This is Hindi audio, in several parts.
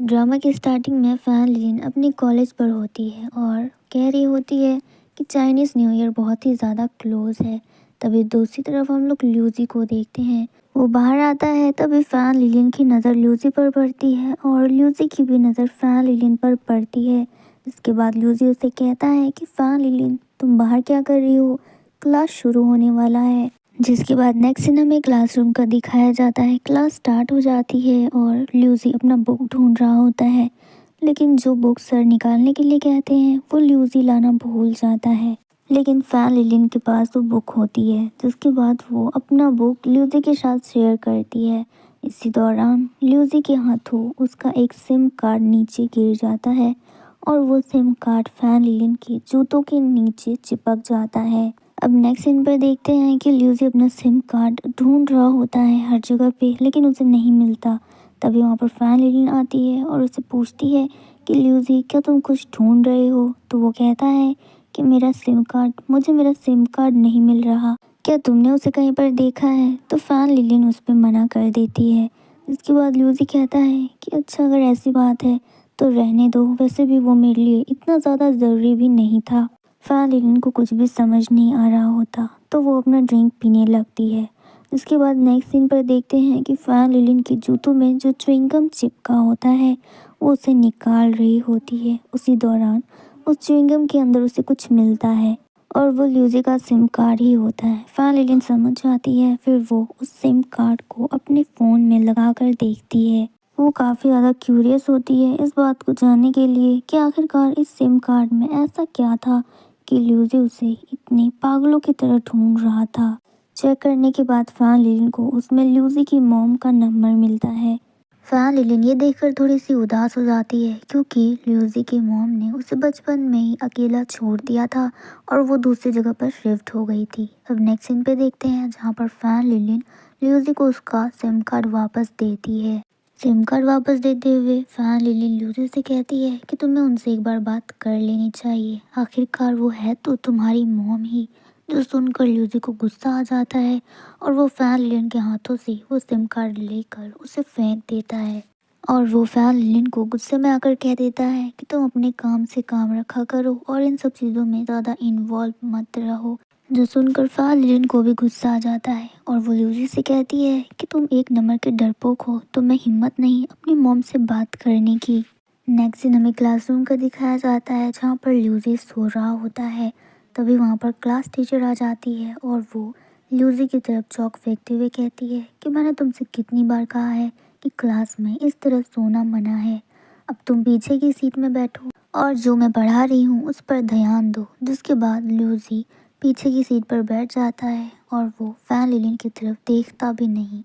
ड्रामा की स्टार्टिंग में फैन लिन अपनी कॉलेज पर होती है और कह रही होती है कि चाइनीज़ न्यू ईयर बहुत ही ज़्यादा क्लोज है। तभी दूसरी तरफ हम लोग ल्यूजी को देखते हैं। वो बाहर आता है, तभी फैन लिलिन की नज़र ल्यूजी पर पड़ती है और ल्यूजी की भी नज़र फैन लिलिन पर पड़ती है। इसके बाद ल्यूजी उसे कहता है कि फैन लिलिन, तुम बाहर क्या कर रही हो, क्लास शुरू होने वाला है। जिसके बाद नेक्स्ट सीन हमें क्लासरूम का दिखाया जाता है। क्लास स्टार्ट हो जाती है और ल्यूजी अपना बुक ढूंढ रहा होता है, लेकिन जो बुक सर निकालने के लिए कहते हैं वो ल्यूजी लाना भूल जाता है। लेकिन फैन लिलिन के पास वो बुक होती है, जिसके बाद वो अपना बुक ल्यूजी के साथ शेयर करती है। इसी दौरान ल्यूजी के हाथों उसका एक सिम कार्ड नीचे गिर जाता है और वो सिम कार्ड फैन लिलिन के जूतों के नीचे चिपक जाता है। अब नेक्स्ट सीन पर देखते हैं कि ल्यूजी अपना सिम कार्ड ढूंढ रहा होता है हर जगह पे, लेकिन उसे नहीं मिलता। तभी वहाँ पर फैन लिलिन आती है और उसे पूछती है कि ल्यूजी, क्या तुम कुछ ढूंढ रहे हो? तो वो कहता है कि मुझे मेरा सिम कार्ड नहीं मिल रहा, क्या तुमने उसे कहीं पर देखा है? तो फैन लिलिन उस पर मना कर देती है। इसके बाद ल्यूजी कहता है कि अच्छा, अगर ऐसी बात है तो रहने दो, वैसे भी वो मेरे लिए इतना ज़्यादा ज़रूरी भी नहीं था। फैन लिलिन को कुछ भी समझ नहीं आ रहा होता, तो वो अपना ड्रिंक पीने लगती है। इसके बाद नेक्स्ट सीन पर देखते हैं कि फैन लिलिन के जूतों में जो च्युइंगम चिपका होता है वो उसे निकाल रही होती है। उसी दौरान उस च्युइंगम के अंदर उसे कुछ मिलता है और वो ल्यूजी का सिम कार्ड ही होता है। फैन लिलिन समझ जाती है, फिर वो उस सिम कार्ड को अपने फ़ोन में लगा कर देखती है। वो काफ़ी ज़्यादा क्यूरियस होती है इस बात को जानने के लिए कि आखिरकार इस सिम कार्ड में ऐसा क्या था कि ल्यूजी उसे इतने पागलों की तरह ढूंढ रहा था। चेक करने के बाद फैन लिलिन को उसमें ल्यूजी की मॉम का नंबर मिलता है। फैन लिलिन ये देखकर थोड़ी सी उदास हो जाती है, क्योंकि ल्यूजी की मॉम ने उसे बचपन में ही अकेला छोड़ दिया था और वो दूसरी जगह पर शिफ्ट हो गई थी। अब नेक्स्ट सीन पे देखते हैं, जहाँ पर फैन लिलिन ल्यूजी को उसका सिम कार्ड वापस देती है। सिम कार्ड वापस देते हुए फैन लिलिन ल्यूजी से कहती है कि तुम्हें उनसे एक बार बात कर लेनी चाहिए, आखिरकार वो है तो तुम्हारी मॉम ही। जो सुनकर ल्यूजी को गुस्सा आ जाता है और वो फैन लिलिन के हाथों से वो सिम कार्ड लेकर उसे फेंक देता है और वो फैन लिलिन को गुस्से में आकर कह देता है कि तुम अपने काम से काम रखा करो और इन सब चीज़ों में ज़्यादा इन्वॉल्व मत रहो। जो सुनकर फैन लिलिन को भी गुस्सा आ जाता है और वो ल्यूजी से कहती है कि तुम एक नंबर के डरपोक हो, तुम्हें हिम्मत नहीं अपनी मॉम से बात करने की। नेक्स्ट सीन हमें क्लासरूम का दिखाया जाता है, जहाँ पर ल्यूजी सो रहा होता है। तभी वहाँ पर क्लास टीचर आ जाती है और वो ल्यूजी की तरफ चौक फेंकते हुए कहती है कि मैंने तुमसे कितनी बार कहा है कि क्लास में इस तरह सोना मना है। अब तुम पीछे की सीट में बैठो और जो मैं पढ़ा रही हूँ उस पर ध्यान दो। जिसके बाद ल्यूजी पीछे की सीट पर बैठ जाता है और वो फैन लिलिन की तरफ देखता भी नहीं।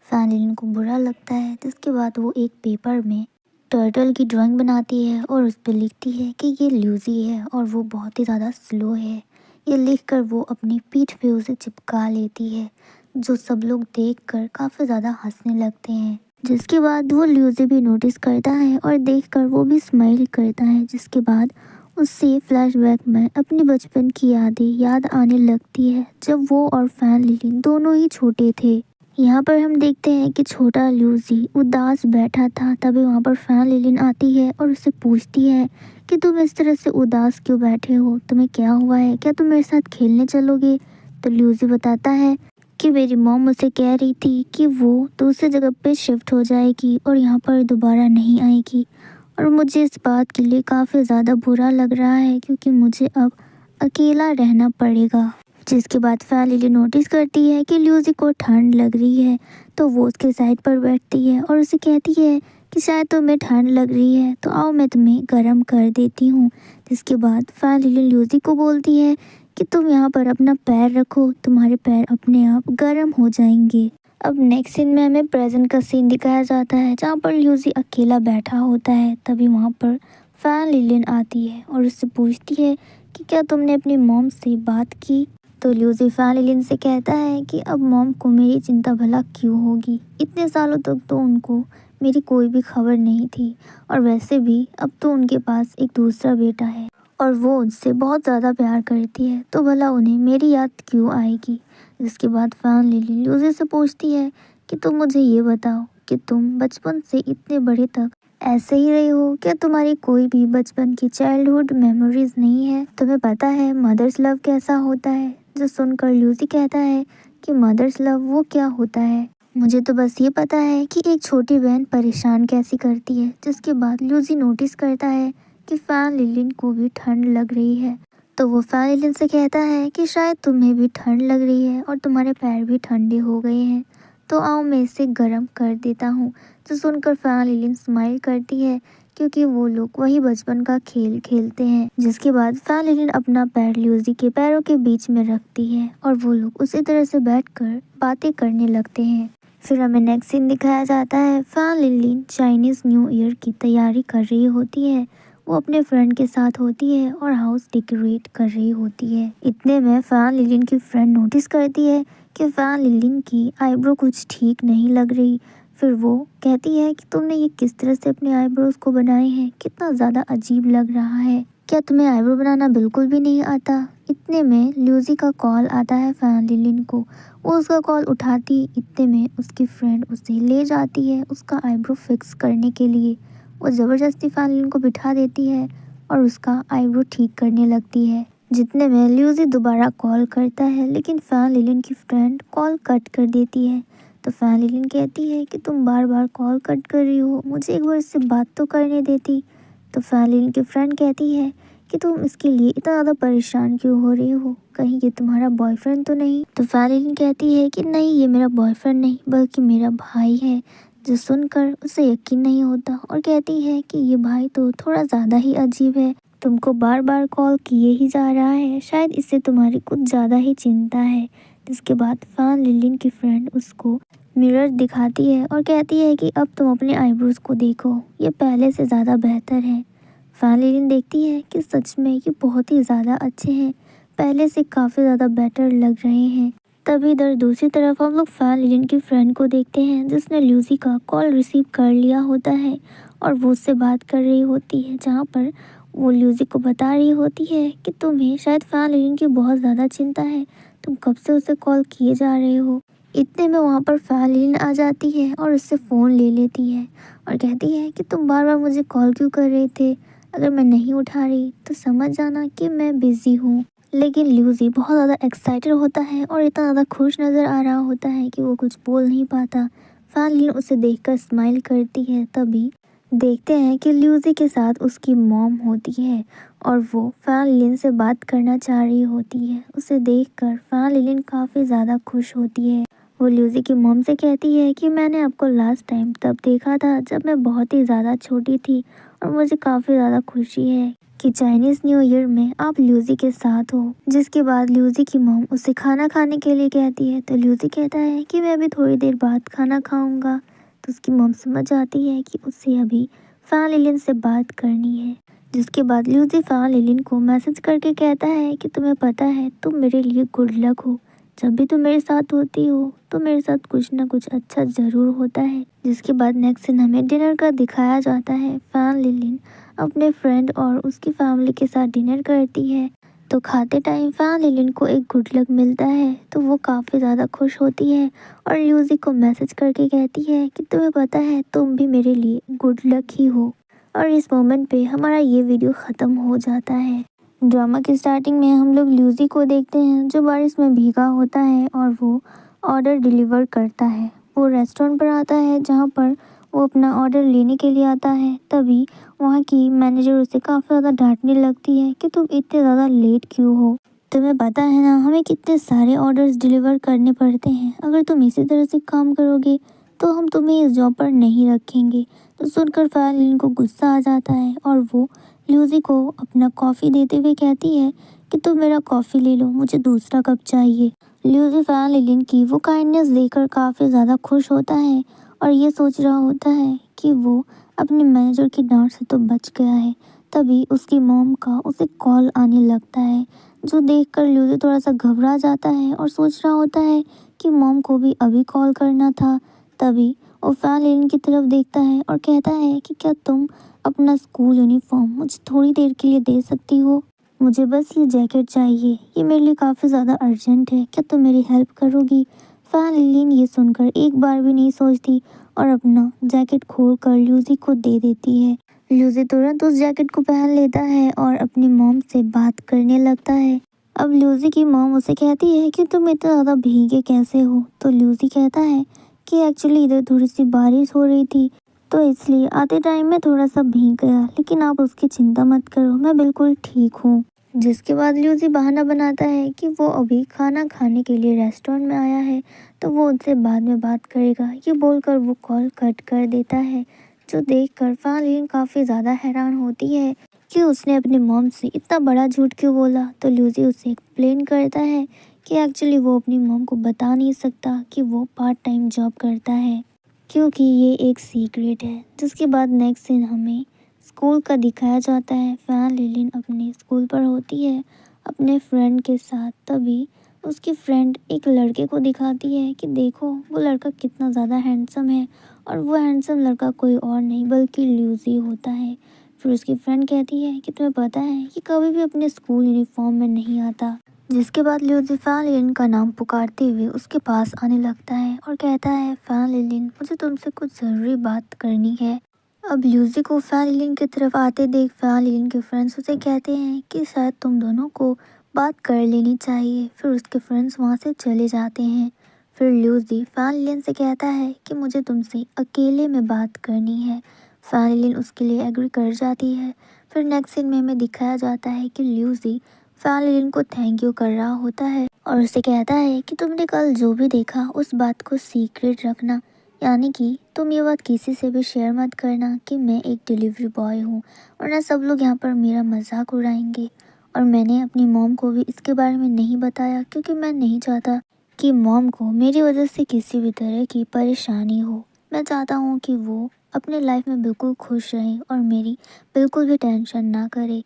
फैन लिलिन को बुरा लगता है, जिसके बाद वो एक पेपर में टर्टल की ड्राइंग बनाती है और उस पर लिखती है कि ये ल्यूजी है और वो बहुत ही ज़्यादा स्लो है। ये लिखकर वो अपनी पीठ पे उसे चिपका लेती है, जो सब लोग देखकर काफ़ी ज़्यादा हंसने लगते हैं। जिसके बाद वो ल्यूजी भी नोटिस करता है और देखकर वो भी स्माइल करता है। जिसके बाद उससे फ्लैशबैक में अपनी बचपन की यादें याद आने लगती है, जब वो और फैन लिलिन दोनों ही छोटे थे। यहाँ पर हम देखते हैं कि छोटा ल्यूजी उदास बैठा था। तभी वहाँ पर फैन लिलिन आती है और उससे पूछती है कि तुम इस तरह से उदास क्यों बैठे हो, तुम्हें क्या हुआ है, क्या तुम मेरे साथ खेलने चलोगे? तो ल्यूजी बताता है कि मेरी मॉम मुझसे कह रही थी कि वो दूसरी जगह पे शिफ्ट हो जाएगी और यहाँ पर दोबारा नहीं आएगी, और मुझे इस बात के लिए काफ़ी ज़्यादा बुरा लग रहा है, क्योंकि मुझे अब अकेला रहना पड़ेगा। जिसके बाद फैन लिलिन नोटिस करती है कि ल्यूजी को ठंड लग रही है, तो वो उसके साइड पर बैठती है और उसे कहती है कि शायद तुम्हें ठंड लग रही है, तो आओ मैं तुम्हें गर्म कर देती हूँ। जिसके बाद फैन लिलिन ल्यूजी को बोलती है कि तुम यहाँ पर अपना पैर रखो, तुम्हारे पैर अपने आप गर्म हो जाएंगे। अब नेक्स्ट सीन में हमें प्रेजेंट का सीन दिखाया जाता है, जहाँ पर ल्यूजी अकेला बैठा होता है। तभी वहाँ पर फैन लिलिन आती है और उससे पूछती है कि क्या तुमने अपनी मॉम से बात की? तो ल्यूजी फैन लिलिन से कहता है कि अब मॉम को मेरी चिंता भला क्यों होगी, इतने सालों तक तो उनको मेरी कोई भी खबर नहीं थी, और वैसे भी अब तो उनके पास एक दूसरा बेटा है और वो उनसे बहुत ज़्यादा प्यार करती है, तो भला उन्हें मेरी याद क्यों आएगी। जिसके बाद फैन लिलिन ल्यूजी से पूछती है कि तुम मुझे ये बताओ कि तुम बचपन से इतने बड़े तक ऐसे ही रही हो? क्या तुम्हारी कोई भी बचपन की चाइल्डहुड मेमोरीज नहीं है? तुम्हें पता है मदर्स लव कैसा होता है? जो सुनकर ल्यूसी कहता है कि मदर्स लव वो क्या होता है? मुझे तो बस ये पता है कि एक छोटी बहन परेशान कैसी करती है। जिसके बाद ल्यूसी नोटिस करता है कि फैन लिलिन को भी ठंड लग रही है। तो वो फैन लिलिन से कहता है कि शायद तुम्हें भी ठंड लग रही है और तुम्हारे पैर भी ठंडे हो गए हैं, तो आओ मैं इसे गर्म कर देता हूँ। तो सुनकर फैन लिलिन स्माइल करती है क्योंकि वो लोग वही बचपन का खेल खेलते हैं। जिसके बाद फैन लिलिन अपना पैर ल्यूसी के पैरों के बीच में रखती है और वो लोग उसी तरह से बैठकर बातें करने लगते हैं। फिर हमें नेक्स्ट सीन दिखाया जाता है। Fan linen Chinese new year की तैयारी कर रही होती है। वो अपने फ्रेंड के साथ होती है और हाउस डेकोरेट कर रही होती है। इतने में फैन लिलिन की फ्रेंड नोटिस करती है कि फैन लिलिन की आईब्रो कुछ ठीक नहीं लग रही। फिर वो कहती है कि तुमने ये किस तरह से अपने आईब्रोज को बनाए हैं, कितना ज़्यादा अजीब लग रहा है। क्या तुम्हें आईब्रो बनाना बिल्कुल भी नहीं आता? इतने में ल्यूसी का कॉल आता है फैन लिलिन को। वो उसका कॉल उठाती, इतने में उसकी फ्रेंड उसे ले जाती है उसका आईब्रो फिक्स करने के लिए। वो ज़बरदस्ती फैन लिलिन को बिठा देती है और उसका आईब्रो ठीक करने लगती है। जितने में ल्यूसी दोबारा कॉल करता है लेकिन फैन लिलिन की फ्रेंड कॉल कट कर देती है। तो फैन लिलिन कहती है कि तुम बार बार कॉल कट कर रही हो, मुझे एक बार इससे बात तो करने देती। तो फैन लिलिन की फ्रेंड कहती है कि तुम इसके लिए इतना ज़्यादा परेशान क्यों हो रही हो, कहीं ये तुम्हारा बॉयफ्रेंड तो नहीं? तो फैन लिलिन कहती है कि नहीं, ये मेरा बॉयफ्रेंड नहीं बल्कि मेरा भाई है। जो सुनकर उसे यकीन नहीं होता और कहती है कि ये भाई तो थोड़ा ज़्यादा ही अजीब है, तुमको बार बार कॉल किए ही जा रहा है, शायद इससे तुम्हारी कुछ ज़्यादा ही चिंता है। जिसके बाद फैन लिलिन की फ्रेंड उसको मिरर दिखाती है और कहती है कि अब तुम अपने आईब्रोज को देखो, ये पहले से ज़्यादा बेहतर है। फैन लिलिन देखती है कि सच में ये बहुत ही ज़्यादा अच्छे हैं, पहले से काफ़ी ज़्यादा बेटर लग रहे हैं। तभी इधर दूसरी तरफ हम लोग फैन लिलिन की फ्रेंड को देखते हैं जिसने ल्यूसी का कॉल रिसीव कर लिया होता है और वो उससे बात कर रही होती है, जहाँ पर वो ल्यूसी को बता रही होती है कि तुम्हें शायद फैन लिलिन की बहुत ज़्यादा चिंता है, तुम कब से उसे कॉल किए जा रहे हो। इतने में वहाँ पर फैन लिलिन आ जाती है और उससे फ़ोन ले लेती है और कहती है कि तुम बार बार मुझे कॉल क्यों कर रहे थे, अगर मैं नहीं उठा रही तो समझ जाना कि मैं बिज़ी हूँ। लेकिन ल्यूसी बहुत ज़्यादा एक्साइटेड होता है और इतना ज़्यादा खुश नज़र आ रहा होता है कि वो कुछ बोल नहीं पाता। फैन लिलिन उसे देखकर स्माइल करती है। तभी देखते हैं कि ल्यूसी के साथ उसकी मॉम होती है और वो फैन लिलिन से बात करना चाह रही होती है। उसे देखकर फैन लिलिन काफ़ी ज़्यादा खुश होती है। वो ल्यूसी की मॉम से कहती है कि मैंने आपको लास्ट टाइम तब देखा था जब मैं बहुत ही ज़्यादा छोटी थी और मुझे काफ़ी ज़्यादा खुशी है कि चाइनीज़ न्यू ईयर में आप ल्यूसी के साथ हो। जिसके बाद ल्यूसी की मॉम उसे खाना खाने के लिए कहती है। तो ल्यूसी कहता है कि मैं अभी थोड़ी देर बाद खाना खाऊंगा। तो उसकी मॉम समझ जाती है कि उसे अभी फैन लिलिन से बात करनी है। जिसके बाद ल्यूसी फैन लिलिन को मैसेज करके कहता है कि तुम्हें पता है तुम मेरे लिए गुड लक हो, जब भी तुम मेरे साथ होती हो तो मेरे साथ कुछ ना कुछ अच्छा ज़रूर होता है। जिसके बाद नेक्स्ट सीन हमें डिनर का दिखाया जाता है। फैन लिलिन अपने फ्रेंड और उसकी फैमिली के साथ डिनर करती है। तो खाते टाइम फैन लिलिन को एक गुड लक मिलता है तो वो काफ़ी ज़्यादा खुश होती है और ल्यूसी को मैसेज करके कहती है कि तुम्हें पता है तुम भी मेरे लिए गुड लक ही हो। और इस मोमेंट पे हमारा ये वीडियो ख़त्म हो जाता है। ड्रामा की स्टार्टिंग में हम लोग ल्यूसी को देखते हैं जो बारिश में भीगा होता है और वो ऑर्डर डिलीवर करता है। वो रेस्टोरेंट पर आता है जहाँ पर वो अपना ऑर्डर लेने के लिए आता है। तभी वहाँ की मैनेजर उसे काफ़ी ज़्यादा डांटने लगती है कि तुम इतने ज़्यादा लेट क्यों हो, तुम्हें पता है ना हमें कितने सारे ऑर्डर्स डिलीवर करने पड़ते हैं, अगर तुम इसी तरह से काम करोगे तो हम तुम्हें इस जॉब पर नहीं रखेंगे। तो सुनकर फैन लिलिन को गुस्सा आ जाता है और वो ल्यूसी को अपना कॉफ़ी देते हुए कहती है कि तुम मेरा कॉफ़ी ले लो, मुझे दूसरा कप चाहिए। ल्यूसी फैन लिलिन की वो काइंडनेस देखकर काफ़ी ज़्यादा खुश होता है और ये सोच रहा होता है कि वो अपने मैनेजर की डांट से तो बच गया है। तभी उसकी मॉम का उसे कॉल आने लगता है जो देखकर ल्यूसी थोड़ा सा घबरा जाता है और सोच रहा होता है कि मॉम को भी अभी कॉल करना था। तभी वो फैन लिलिन की तरफ देखता है और कहता है कि क्या तुम अपना स्कूल यूनिफॉर्म मुझे थोड़ी देर के लिए दे सकती हो, मुझे बस ये जैकेट चाहिए, ये मेरे लिए काफ़ी ज़्यादा अर्जेंट है, क्या तुम मेरी हेल्प करोगी। फैन लिलिन ये सुनकर एक बार भी नहीं सोचती और अपना जैकेट खोलकर ल्यूसी को दे देती है। ल्यूसी तुरंत उस जैकेट को पहन लेता है और अपनी मॉम से बात करने लगता है। अब ल्यूसी की मॉम उसे कहती है कि तुम इतना ज़्यादा भीगे कैसे हो? तो ल्यूसी कहता है कि एक्चुअली इधर थोड़ी सी बारिश हो रही थी, तो इसलिए आते टाइम में थोड़ा सा भीग गया, लेकिन आप उसकी चिंता मत करो, मैं बिल्कुल ठीक हूँ। जिसके बाद ल्यूसी बहाना बनाता है कि वो अभी खाना खाने के लिए रेस्टोरेंट में आया है, तो वो उनसे बाद में बात करेगा। ये बोलकर वो कॉल कट कर देता है, जो देखकर फ़ालिन काफ़ी ज़्यादा हैरान होती है कि उसने अपनी मॉम से इतना बड़ा झूठ क्यों बोला। तो ल्यूसी उसे एक्सप्लेन करता है कि एक्चुअली वो अपनी मॉम को बता नहीं सकता कि वो पार्ट टाइम जॉब करता है, क्योंकि ये एक सीक्रेट है। जिसके बाद नेक्स्ट सीन हमें स्कूल का दिखाया जाता है। फ़ैन लिलिन अपने स्कूल पर होती है अपने फ्रेंड के साथ। तभी उसकी फ्रेंड एक लड़के को दिखाती है कि देखो वो लड़का कितना ज़्यादा हैंडसम है, और वो हैंडसम लड़का कोई और नहीं बल्कि ल्यूसी होता है। फिर उसकी फ्रेंड कहती है कि तुम्हें पता है कि कभी भी अपने स्कूल यूनिफॉर्म में नहीं आता। जिसके बाद ल्यूसी फ़ैन लिलिन का नाम पुकारते हुए उसके पास आने लगता है और कहता है, फ़ैन लिलिन मुझे तुमसे कुछ ज़रूरी बात करनी है। अब ल्यूसी को फ़ैन लिलिन की तरफ आते देख फ़ैन लिलिन के फ्रेंड्स उसे कहते हैं कि शायद तुम दोनों को बात कर लेनी चाहिए। फिर उसके फ्रेंड्स वहाँ से चले जाते हैं। फिर ल्यूसी फ़ैन लिलिन से कहता है कि मुझे तुमसे अकेले में बात करनी है। फ़ैन लिलिन उसके लिए एग्री कर जाती है। फिर नेक्स्ट सीन में हमें दिखाया जाता है कि ल्यूसी फ़ैन लिलिन को थैंक यू कर रहा होता है और उसे कहता है कि तुमने कल जो भी देखा उस बात को सीक्रेट रखना, यानी कि तुम ये बात किसी से भी शेयर मत करना कि मैं एक डिलीवरी बॉय हूँ, वरना सब लोग यहाँ पर मेरा मजाक उड़ाएंगे। और मैंने अपनी मॉम को भी इसके बारे में नहीं बताया, क्योंकि मैं नहीं चाहता कि मॉम को मेरी वजह से किसी भी तरह की परेशानी हो। मैं चाहता हूँ कि वो अपने लाइफ में बिल्कुल खुश रहे और मेरी बिल्कुल भी टेंशन ना करे।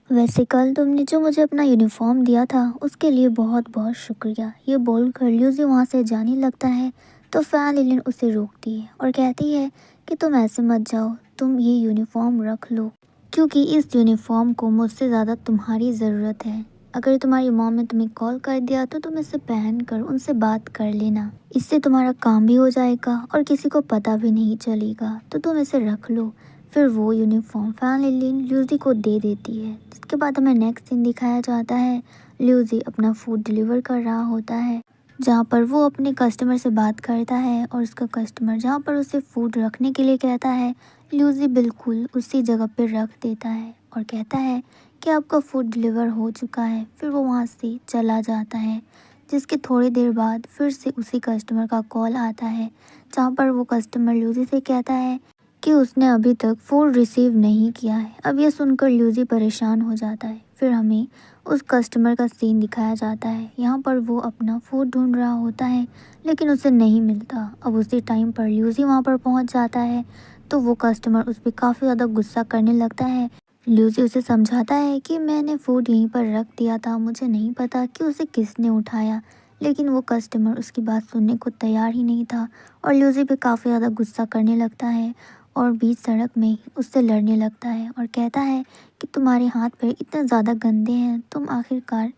वैसे कल तुमने जो मुझे अपना यूनिफॉर्म दिया था उसके लिए बहुत बहुत शुक्रिया। ये बोलकर ल्यूसी वहाँ से जाने लगता है, तो फ़ैन लिलिन उसे रोकती है और कहती है कि तुम ऐसे मत जाओ, तुम ये यूनिफॉर्म रख लो, क्योंकि इस यूनिफॉर्म को मुझसे ज़्यादा तुम्हारी ज़रूरत है। अगर तुम्हारी मॉम ने तुम्हें कॉल कर दिया तो तुम इसे पहन कर उनसे बात कर लेना, इससे तुम्हारा काम भी हो जाएगा और किसी को पता भी नहीं चलेगा, तो तुम इसे रख लो। फिर वो यूनिफॉर्म फ़ैन लिलिन ल्यूसी को दे देती है। जिसके बाद हमें नेक्स्ट सीन दिखाया जाता है। ल्यूसी अपना फूड डिलीवर कर रहा होता है, जहाँ पर वो अपने कस्टमर से बात करता है और उसका कस्टमर जहाँ पर उसे फूड रखने के लिए कहता है, ल्यूसी बिल्कुल उसी जगह पर रख देता है और कहता है कि आपका फूड डिलीवर हो चुका है। फिर वो वहाँ से चला जाता है। जिसके थोड़ी देर बाद फिर से उसी कस्टमर का कॉल आता है, जहाँ पर वो कस्टमर ल्यूसी से कहता है कि उसने अभी तक फूड रिसीव नहीं किया है। अब ये सुनकर ल्यूसी परेशान हो जाता है। फिर हमें उस कस्टमर का सीन दिखाया जाता है। यहाँ पर वो अपना फूड ढूंढ रहा होता है, लेकिन उसे नहीं मिलता। अब उसी टाइम पर ल्यूसी वहाँ पर पहुँच जाता है, तो वो कस्टमर उस पर काफ़ी ज़्यादा गुस्सा करने लगता है। ल्यूसी उसे समझाता है कि मैंने फूड यहीं पर रख दिया था, मुझे नहीं पता कि उसे किसने उठाया। लेकिन वो कस्टमर उसकी बात सुनने को तैयार ही नहीं था और ल्यूसी पे काफ़ी ज़्यादा गुस्सा करने लगता है और बीच सड़क में उससे लड़ने लगता है और कहता है कि तुम्हारे हाथ पैर इतने ज़्यादा गंदे हैं, तुम आखिरकार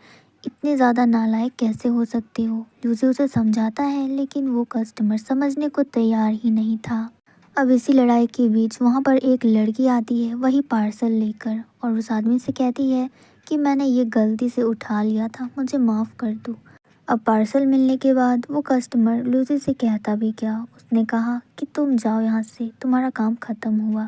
इतने ज़्यादा नालायक कैसे हो सकते हो। ल्यूसी उसे समझाता है, लेकिन वो कस्टमर समझने को तैयार ही नहीं था। अब इसी लड़ाई के बीच वहाँ पर एक लड़की आती है वही पार्सल लेकर, और उस आदमी से कहती है कि मैंने ये गलती से उठा लिया था, मुझे माफ़ कर दो। अब पार्सल मिलने के बाद वो कस्टमर लूसी से कहता भी क्या, उसने कहा कि तुम जाओ यहाँ से, तुम्हारा काम ख़त्म हुआ।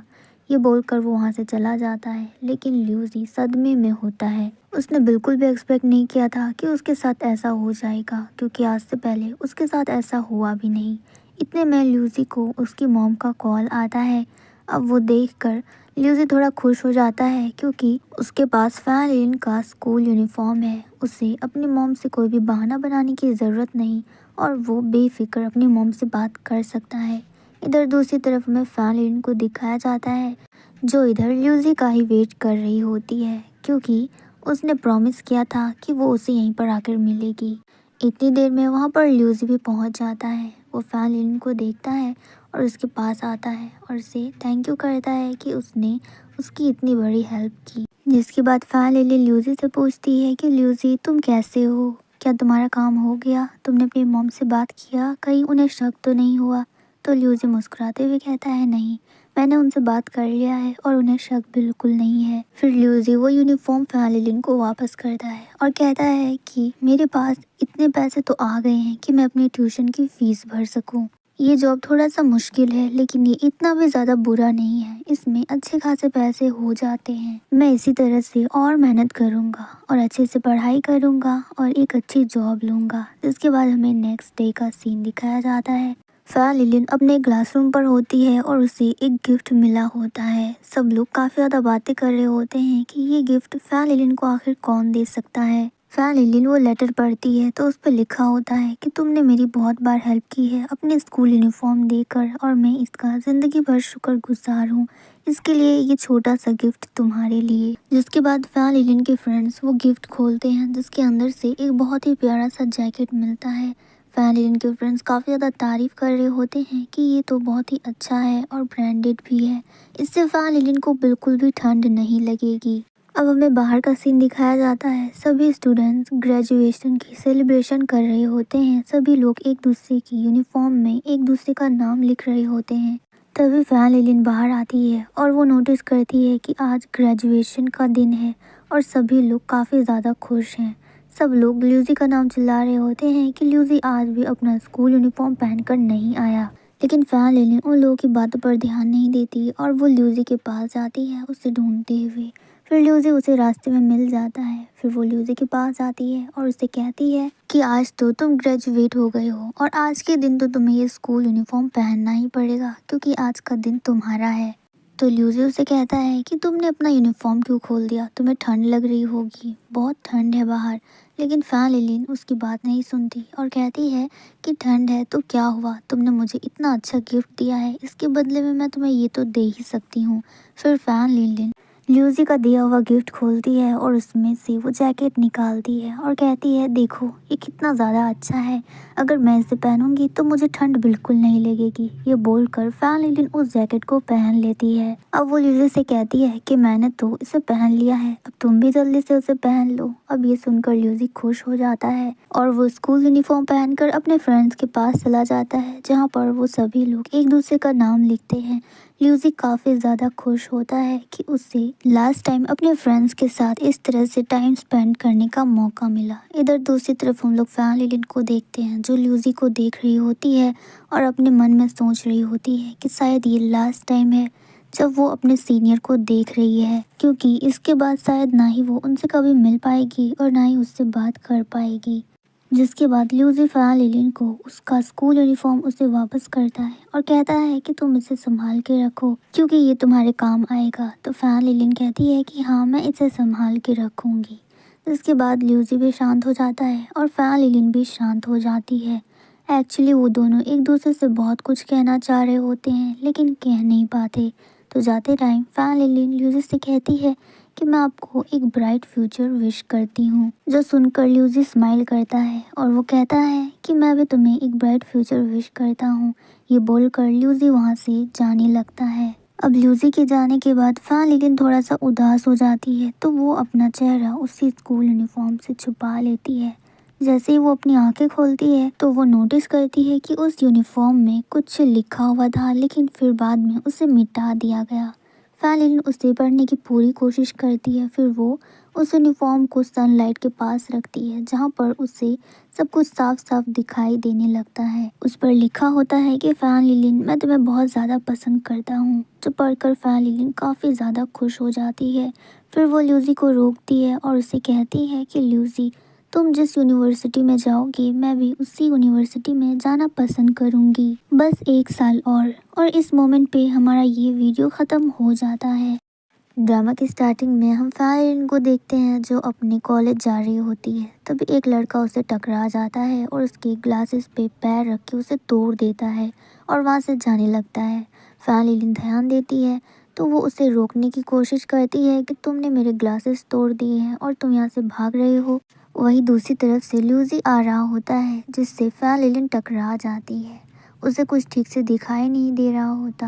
ये बोलकर वो वहाँ से चला जाता है, लेकिन लूसी सदमे में होता है। उसने बिल्कुल भी एक्सपेक्ट नहीं किया था कि उसके साथ ऐसा हो जाएगा, क्योंकि आज से पहले उसके साथ ऐसा हुआ भी नहीं। इतने में लूसी को उसकी मॉम का कॉल आता है। अब वो देखकर ल्यूसी थोड़ा खुश हो जाता है, क्योंकि उसके पास फ़ैन लिलिन का स्कूल यूनिफॉर्म है। उसे अपनी मॉम से कोई भी बहाना बनाने की ज़रूरत नहीं और वो बेफिक्र अपनी मॉम से बात कर सकता है। इधर दूसरी तरफ में फ़ैन लिलिन को दिखाया जाता है, जो इधर ल्यूसी का ही वेट कर रही होती है, क्योंकि उसने प्रॉमिस किया था कि वो उसे यहीं पर आकर मिलेगी। इतनी देर में वहाँ पर ल्यूसी भी पहुँच जाता है। वो फ़ैन लिलिन को देखता है और उसके पास आता है और उसे थैंक यू करता है कि उसने उसकी इतनी बड़ी हेल्प की। जिसके बाद फ़ैन लिलिन ल्यूसी से पूछती है कि ल्यूसी तुम कैसे हो, क्या तुम्हारा काम हो गया, तुमने अपनी मॉम से बात किया, कहीं उन्हें शक तो नहीं हुआ। तो ल्यूजी मुस्कुराते हुए कहता है, नहीं, मैंने उनसे बात कर लिया है और उन्हें शक बिल्कुल नहीं है। फिर ल्यूजी वो यूनिफॉर्म फैलिलिन को वापस करता है और कहता है कि मेरे पास इतने पैसे तो आ गए हैं कि मैं अपनी ट्यूशन की फीस भर सकूं। ये जॉब थोड़ा सा मुश्किल है, लेकिन ये इतना भी ज़्यादा बुरा नहीं है, इसमें अच्छे खासे पैसे हो जाते हैं। मैं इसी तरह से और मेहनत करूँगा और अच्छे से पढ़ाई करूँगा और एक अच्छी जॉब लूँगा। जिसके बाद हमें नेक्स्ट डे का सीन दिखाया जाता है। फैलिलिन अपने क्लासरूम पर होती है और उसे एक गिफ्ट मिला होता है। सब लोग काफ़ी ज़्यादा बातें कर रहे होते हैं कि ये गिफ्ट फैलिलिन को आखिर कौन दे सकता है। फैलिलिन वो लेटर पढ़ती है तो उस पर लिखा होता है कि तुमने मेरी बहुत बार हेल्प की है अपने स्कूल यूनिफॉर्म देकर और मैं इसका ज़िंदगी भर शुक्रगुजार हूँ। इसके लिए ये छोटा सा गिफ्ट तुम्हारे लिए। जिसके बाद फैलिलिन के फ्रेंड्स वो गिफ्ट खोलते हैं जिसके अंदर से एक बहुत ही प्यारा सा जैकेट मिलता है। फैलिलिन के फ्रेंड्स काफ़ी ज़्यादा तारीफ़ कर रहे होते हैं कि ये तो बहुत ही अच्छा है और ब्रांडेड भी है। इससे फैलिलिन को बिल्कुल भी ठंड नहीं लगेगी। अब हमें बाहर का सीन दिखाया जाता है। सभी स्टूडेंट्स ग्रेजुएशन की सेलिब्रेशन कर रहे होते हैं। सभी लोग एक दूसरे की यूनिफॉर्म में एक दूसरे का नाम लिख रहे होते हैं। तभी फैलिलिन बाहर आती है और वो नोटिस करती है कि आज ग्रेजुएशन का दिन है और सभी लोग काफ़ी ज़्यादा खुश हैं। सब लोग ल्यूजी का नाम चिल्ला रहे होते हैं कि ल्यूजी आज भी अपना स्कूल यूनिफॉर्म पहनकर नहीं आया। लेकिन फैलिलिन उन लोगों की बातों पर ध्यान नहीं देती और वो ल्यूजी के पास जाती है उसे ढूंढते हुए। फिर ल्यूजी उसे रास्ते में मिल जाता है। फिर वो ल्यूजी के पास आती है और उसे कहती है कि आज तो तुम ग्रेजुएट हो गए हो और आज के दिन तो तुम्हें ये स्कूल यूनिफॉर्म पहनना ही पड़ेगा क्योंकि आज का दिन तुम्हारा है। तो ल्यूजी उसे कहता है कि तुमने अपना यूनिफॉर्म क्यों खोल दिया, तुम्हें ठंड लग रही होगी, बहुत ठंड है बाहर। लेकिन फैलिलिन उसकी बात नहीं सुनती और कहती है कि ठंड है तो क्या हुआ, तुमने मुझे इतना अच्छा गिफ्ट दिया है, इसके बदले में मैं तुम्हें ये तो दे ही सकती हूँ। फिर फैलिलिन ल्यूजी का दिया हुआ गिफ्ट खोलती है और उसमें से वो जैकेट निकालती है और कहती है, देखो ये कितना ज़्यादा अच्छा है, अगर मैं इसे पहनूंगी तो मुझे ठंड बिल्कुल नहीं लगेगी। ये बोलकर फैलिलिन उस जैकेट को पहन लेती है। अब वो ल्यूजी से कहती है कि मैंने तो इसे पहन लिया है, अब तुम भी जल्दी से उसे पहन लो। अब ये सुनकर ल्यूजी खुश हो जाता है और वो स्कूल यूनिफॉर्म पहनकर अपने फ्रेंड्स के पास चला जाता है जहाँ पर वो सभी लोग एक दूसरे का नाम लिखते हैं। ल्यूजी काफ़ी ज़्यादा खुश होता है कि उसे लास्ट टाइम अपने फ्रेंड्स के साथ इस तरह से टाइम स्पेंड करने का मौका मिला। इधर दूसरी तरफ हम लोग फैलिलिन को देखते हैं जो ल्यूजी को देख रही होती है और अपने मन में सोच रही होती है कि शायद ये लास्ट टाइम है जब वो अपने सीनियर को देख रही है, क्योंकि इसके बाद शायद ना ही वो उनसे कभी मिल पाएगी और ना ही उससे बात कर पाएगी। जिसके बाद ल्यूजी फैलिलिन को उसका स्कूल यूनिफॉर्म उसे वापस करता है और कहता है कि तुम इसे संभाल के रखो क्योंकि ये तुम्हारे काम आएगा। तो फैलिलिन कहती है कि हाँ, मैं इसे संभाल के रखूँगी। इसके बाद ल्यूजी भी शांत हो जाता है और फैलिलिन भी शांत हो जाती है। एक्चुअली वो दोनों एक दूसरे से बहुत कुछ कहना चाह रहे होते हैं लेकिन कह नहीं पाते। तो जाते टाइम फैलिलिन ल्यूजी से कहती है कि मैं आपको एक ब्राइट फ्यूचर विश करती हूँ। जो सुनकर ल्यूजी स्माइल करता है और वो कहता है कि मैं भी तुम्हें एक ब्राइट फ्यूचर विश करता हूँ। ये बोलकर ल्यूजी वहाँ से जाने लगता है। अब ल्यूजी के जाने के बाद फैलिलिन थोड़ा सा उदास हो जाती है तो वो अपना चेहरा उसी स्कूल यूनिफॉर्म से छुपा लेती है। जैसे ही वो अपनी आंखें खोलती है तो वो नोटिस करती है कि उस यूनिफॉर्म में कुछ लिखा हुआ था लेकिन फिर बाद में उसे मिटा दिया गया। फैलिलिन उसे पढ़ने की पूरी कोशिश करती है। फिर वो उस यूनिफॉर्म को सनलाइट के पास रखती है जहाँ पर उसे सब कुछ साफ साफ दिखाई देने लगता है। उस पर लिखा होता है कि फैलिलिन, मैं तुम्हें बहुत ज़्यादा पसंद करता हूँ। जो पढ़कर फैलिलिन काफ़ी ज़्यादा खुश हो जाती है। फिर वो ल्यूजी को रोकती है और उसे कहती है कि ल्यूजी, तुम जिस यूनिवर्सिटी में जाओगी मैं भी उसी यूनिवर्सिटी में जाना पसंद करूंगी, बस एक साल और इस मोमेंट पे हमारा ये वीडियो ख़त्म हो जाता है। ड्रामा की स्टार्टिंग में हम फैलिलिन को देखते हैं जो अपने कॉलेज जा रही होती है। तभी एक लड़का उसे टकरा जाता है और उसके ग्लासेस पे पैर रख के उसे तोड़ देता है और वहाँ से जाने लगता है। फैलिलिन ध्यान देती है तो वो उसे रोकने की कोशिश करती है कि तुमने मेरे ग्लासेस तोड़ दिए हैं और तुम यहाँ से भाग रहे हो। वहीं दूसरी तरफ से ल्यूजी आ रहा होता है जिससे फैलिलिन टकरा जाती है। उसे कुछ ठीक से दिखाई नहीं दे रहा होता।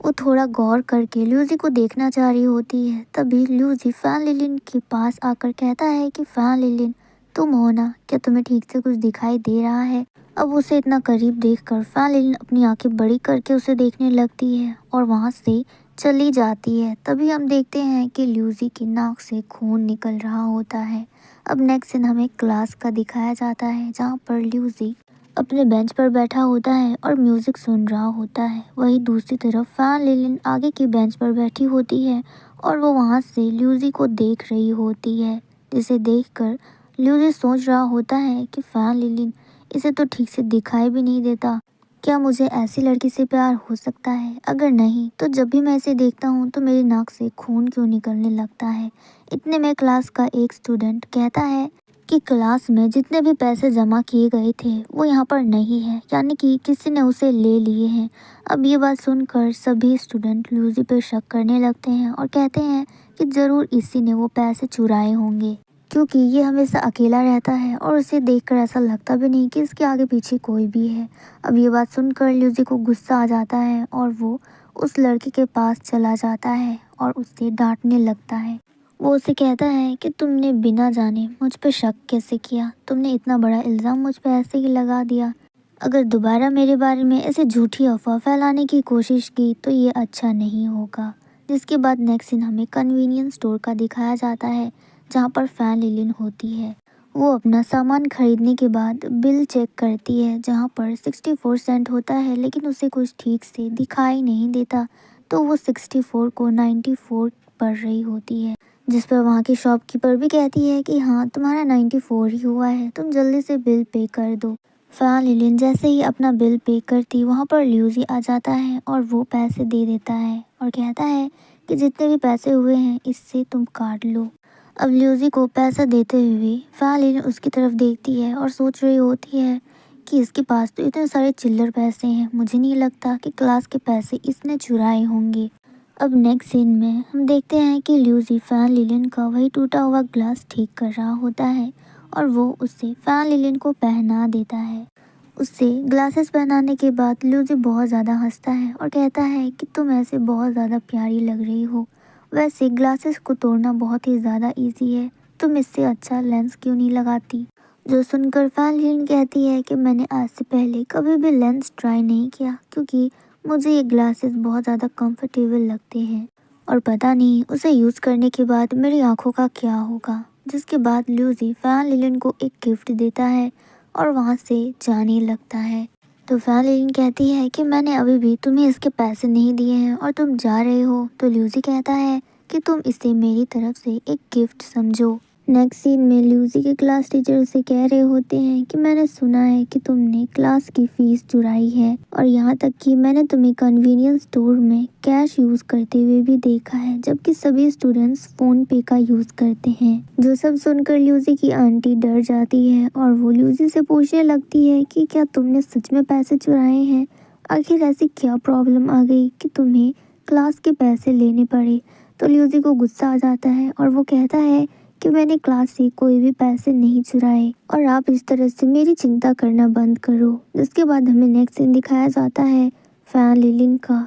वो थोड़ा गौर करके ल्यूजी को देखना चाह रही होती है। तभी ल्यूजी फैलिलिन के पास आकर कहता है कि फैलिलिन, तुम हो ना, क्या तुम्हें ठीक से कुछ दिखाई दे रहा है? अब उसे इतना करीब देखकर फैन लिलिन अपनी आंखें बड़ी करके उसे देखने लगती है और वहां से चली जाती है। तभी हम देखते हैं कि ल्यूसी की नाक से खून निकल रहा होता है। अब नेक्स्ट सीन हमें क्लास का दिखाया जाता है जहाँ पर ल्यूसी अपने बेंच पर बैठा होता है और म्यूजिक सुन रहा होता है। वहीं दूसरी तरफ फैन लिलिन आगे की बेंच पर बैठी होती है और वो वहां से ल्यूसी को देख रही होती है, जिसे देखकर ल्यूसी सोच रहा होता है कि फैन लिलिन इसे तो ठीक से दिखाई भी नहीं देता। क्या मुझे ऐसी लड़की से प्यार हो सकता है? अगर नहीं तो जब भी मैं इसे देखता हूँ तो मेरी नाक से खून क्यों निकलने लगता है? इतने में क्लास का एक स्टूडेंट कहता है कि क्लास में जितने भी पैसे जमा किए गए थे वो यहाँ पर नहीं है, यानी कि किसी ने उसे ले लिए हैं। अब ये बात सुनकर सभी स्टूडेंट ल्यूसी पे शक करने लगते हैं और कहते हैं कि ज़रूर इसी ने वो पैसे चुराए होंगे, क्योंकि ये हमेशा अकेला रहता है और उसे देखकर ऐसा लगता भी नहीं कि इसके आगे पीछे कोई भी है। अब ये बात सुनकर ल्यूसी को गुस्सा आ जाता है और वो उस लड़के के पास चला जाता है और उससे डांटने लगता है। वो उसे कहता है कि तुमने बिना जाने मुझ पे शक कैसे किया? तुमने इतना बड़ा इल्ज़ाम मुझ पे ऐसे ही लगा दिया। अगर दोबारा मेरे बारे में ऐसे झूठी अफवाह फैलाने की कोशिश की तो ये अच्छा नहीं होगा। जिसके बाद नेक्स्ट सीन हमें कन्वीनियंस स्टोर का दिखाया जाता है जहाँ पर फैन लिलिन होती है। वो अपना सामान खरीदने के बाद बिल चेक करती है जहाँ पर 64 सेंट होता है, लेकिन उसे कुछ ठीक से दिखाई नहीं देता तो वो 64 को 94 पड़ रही होती है, जिस पर वहाँ की शॉपकीपर भी कहती है कि हाँ तुम्हारा 94 ही हुआ है, तुम जल्दी से बिल पे कर दो। फैन लिलिन जैसे ही अपना बिल पे करती वहाँ पर ल्यूसी आ जाता है और वो पैसे दे देता है और कहता है कि जितने भी पैसे हुए हैं इससे तुम काट लो। अब ल्यूसी को पैसा देते हुए फैन लिलिन उसकी तरफ देखती है और सोच रही होती है कि इसके पास तो इतने सारे चिल्लर पैसे हैं, मुझे नहीं लगता कि क्लास के पैसे इसने चुराए होंगे। अब नेक्स्ट सीन में हम देखते हैं कि ल्यूसी फैन लिलिन का वही टूटा हुआ ग्लास ठीक कर रहा होता है और वो उससे फैन लिलिन को पहना देता है। उससे ग्लासेस पहनाने के बाद ल्यूसी बहुत ज़्यादा हंसता है और कहता है कि तुम ऐसे बहुत ज़्यादा प्यारी लग रही हो। वैसे ग्लासेस को तोड़ना बहुत ही ज़्यादा इजी है, तुम इससे अच्छा लेंस क्यों नहीं लगाती? जो सुनकर फैन लिलिन कहती है कि मैंने आज से पहले कभी भी लेंस ट्राई नहीं किया, क्योंकि मुझे ये ग्लासेस बहुत ज़्यादा कंफर्टेबल लगते हैं और पता नहीं उसे यूज़ करने के बाद मेरी आंखों का क्या होगा। जिसके बाद ल्यूसी फैन लिलिन को एक गिफ्ट देता है और वहाँ से जाने लगता है। तो फैन लिलिन कहती है कि मैंने अभी भी तुम्हें इसके पैसे नहीं दिए हैं और तुम जा रहे हो। तो ल्यूसी कहता है कि तुम इसे मेरी तरफ से एक गिफ्ट समझो। नेक्स्ट सीन में ल्यूसी के क्लास टीचर उसे कह रहे होते हैं कि मैंने सुना है कि तुमने क्लास की फीस चुराई है और यहाँ तक कि मैंने तुम्हें कन्वीनियंस स्टोर में कैश यूज़ करते हुए भी देखा है, जबकि सभी स्टूडेंट्स फ़ोन पे का यूज़ करते हैं। जो सब सुनकर ल्यूसी की आंटी डर जाती है और वो ल्यूसी से पूछने लगती है कि क्या तुमने सच में पैसे चुराए हैं? आखिर ऐसी क्या प्रॉब्लम आ गई कि तुम्हें क्लास के पैसे लेने पड़े? तो ल्यूसी को गुस्सा आ जाता है और वो कहता है कि मैंने क्लास से कोई भी पैसे नहीं चुराए और आप इस तरह से मेरी चिंता करना बंद करो। जिसके बाद हमें नेक्स्ट सीन दिखाया जाता है फैन लिलिन का।